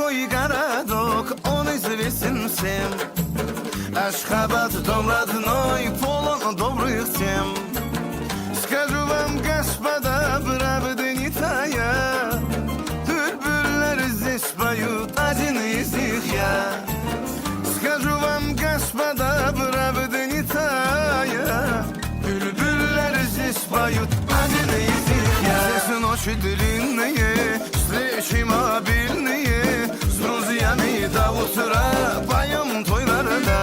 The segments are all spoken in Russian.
мой городок, он известен всем. Ашхабад, дом родной, полон добрых тем. Скажу вам, господа, правда не тая, бульбуляр здесь поют, один из них я. Скажу вам, господа, правда не тая, бульбуляр здесь поют, один из них я. Здесь ночи длинные, встречи мобильные, с друзьями до утра поем тойларда.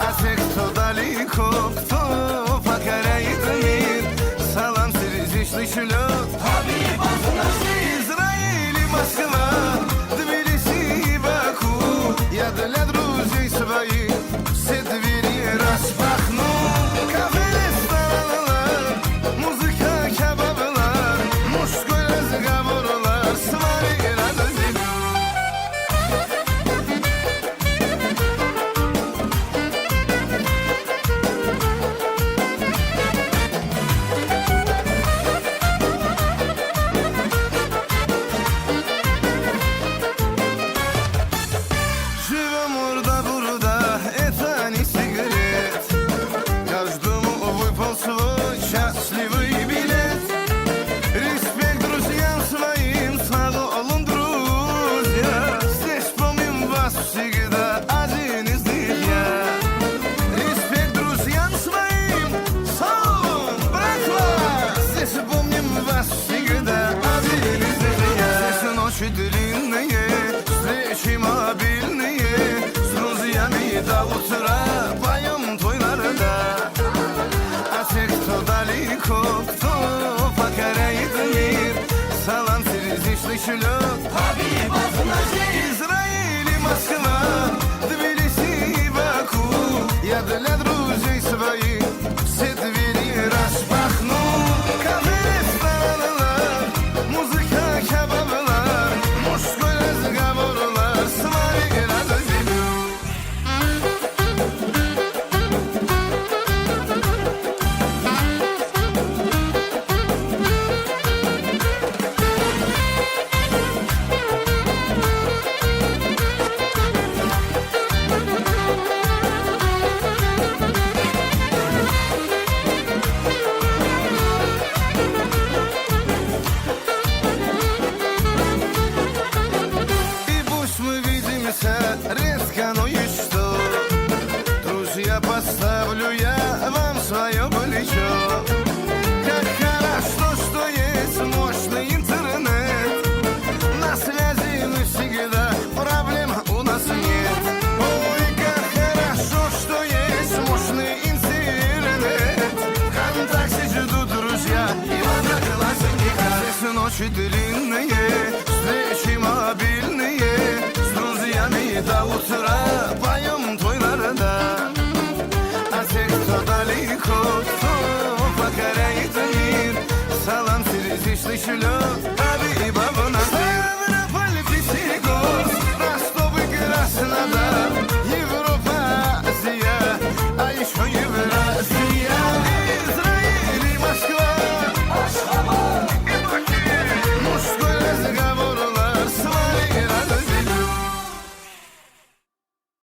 А те, кто далеко, кто покоряет мир, салам сердечный шлет Израиль и Москва, Тбилиси и Баку. Я для друзей своих все двери распахну. Кафе, ресторан, музыка, кебабlar, мужской разговорlar, с вами разделю. Живем урда-бурда, это не секрет. Каждому выпал свой счастливый билет. Респект друзьям своим, салон, друзья. Здесь помним вас всегда, один из них я. Респект друзьям своим, салон, братва. Здесь помним вас всегда, один из них я. Здесь ночи длинные, встречи мобильные, с друзьями до утра поем тойларда. А те, кто далеко, кто покоряет мир, салам сердечный шлет Израиль и Москва, Тбилиси и Баку. Я для друзей своих все двери распахну. Кафе, ресторан, музыка, кебабlar, мужской разговорlar, с вами разделю. И пусть мы видимся редко, но есть что. Друзья, поставлю я вам свое плечо. Как хорошо, что есть мощный интернет. На связи мы всегда, проблем у нас нет. Ой, как хорошо, что есть мощный интернет. Вконтакте ждут друзья и в одноклассниках. Здесь ночи длинные, встречи мобильные, с друзьями до утра.